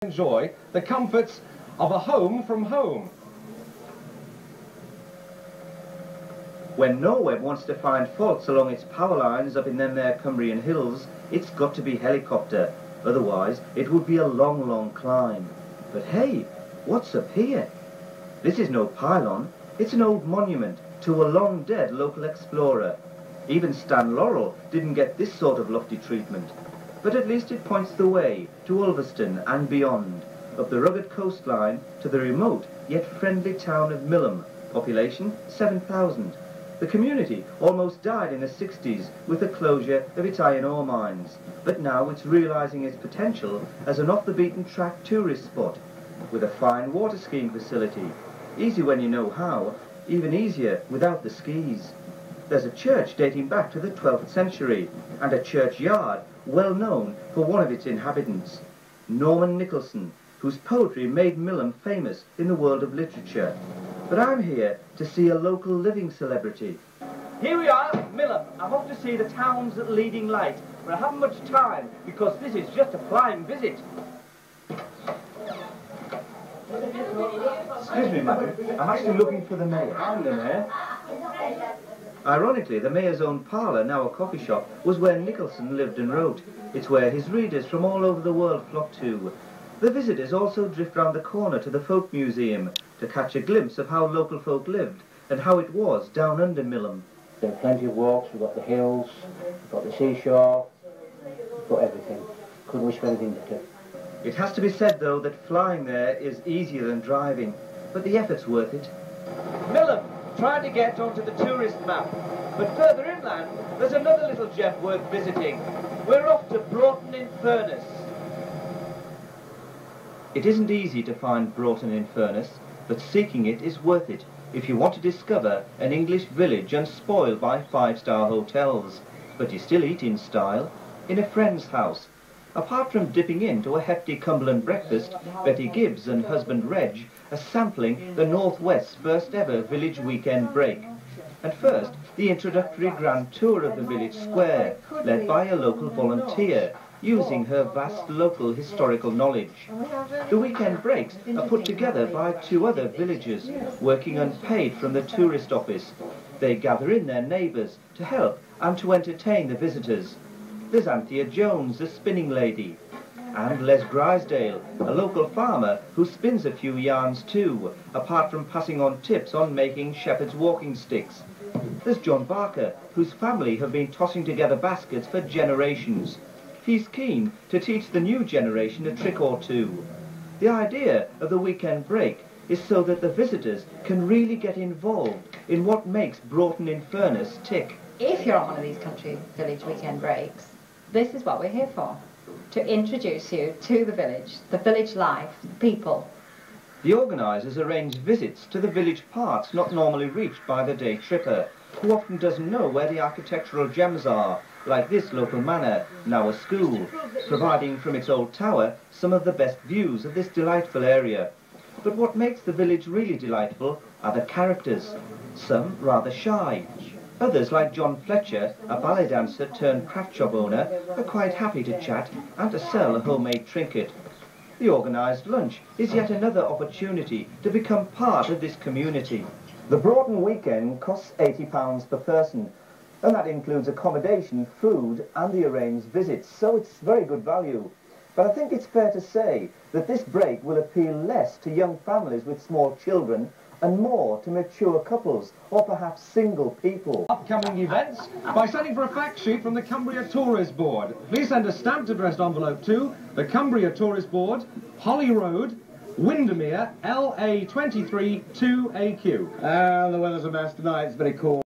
enjoy the comforts of a home from home. When Norway wants to find faults along its power lines up in them there Cumbrian hills, it's got to be helicopter, otherwise it would be a long, long climb. But hey, what's up here? This is no pylon, it's an old monument to a long-dead local explorer. Even Stan Laurel didn't get this sort of lofty treatment. But at least it points the way to Ulverston and beyond, up the rugged coastline to the remote yet friendly town of Millom, population 7,000. The community almost died in the 60s with the closure of its iron ore mines, but now it's realising its potential as an off-the-beaten-track tourist spot, with a fine water skiing facility. Easy when you know how, even easier without the skis. There's a church dating back to the 12th century, and a churchyard well known for one of its inhabitants, Norman Nicholson, whose poetry made Millom famous in the world of literature. But I'm here to see a local living celebrity. Here we are, Millom. I'm off to see the town's leading light, but I haven't much time because this is just a flying visit. Excuse me, madam. I'm actually looking for the mayor. I'm the mayor. Ironically, the mayor's own parlour, now a coffee shop, was where Nicholson lived and wrote. It's where his readers from all over the world flock to. The visitors also drift round the corner to the Folk Museum to catch a glimpse of how local folk lived and how it was down under Millom. There are plenty of walks, we've got the hills, we've got the seashore, we've got everything. Couldn't wish for anything better. It has to be said, though, that flying there is easier than driving, but the effort's worth it. Millom, trying to get onto the tourist map, but further inland, there's another little gem worth visiting. We're off to Broughton in Furness. It isn't easy to find Broughton in Furness, but seeking it is worth it if you want to discover an English village unspoiled by five-star hotels, but you still eat in style, in a friend's house. Apart from dipping into a hefty Cumberland breakfast, Betty Gibbs and husband Reg are sampling the Northwest's first ever village weekend break. And first, the introductory grand tour of the village square, led by a local volunteer, using her vast local historical knowledge. The weekend breaks are put together by two other villagers, working unpaid from the tourist office. They gather in their neighbours to help and to entertain the visitors. There's Anthea Jones, the spinning lady, and Les Grisdale, a local farmer who spins a few yarns too, apart from passing on tips on making shepherd's walking sticks. There's John Barker, whose family have been tossing together baskets for generations. He's keen to teach the new generation a trick or two. The idea of the weekend break is so that the visitors can really get involved in what makes Broughton in Furness tick. If you're on one of these country village weekend breaks, this is what we're here for. To introduce you to the village life, the people. The organisers arrange visits to the village parts not normally reached by the day tripper, who often doesn't know where the architectural gems are, like this local manor, now a school, providing from its old tower some of the best views of this delightful area. But what makes the village really delightful are the characters, some rather shy. Others, like John Fletcher, a ballet dancer turned craft shop owner, are quite happy to chat and to sell a homemade trinket. The organised lunch is yet another opportunity to become part of this community. The Broughton weekend costs £80 per person, and that includes accommodation, food and the arranged visits, so it's very good value. But I think it's fair to say that this break will appeal less to young families with small children and more to mature couples or perhaps single people. Upcoming events by sending for a fact sheet from the Cumbria Tourist Board. Please send a stamped addressed envelope to the Cumbria Tourist Board, Holly Road, Windermere, LA 23 2AQ. And the weather's the best tonight, it's very cool.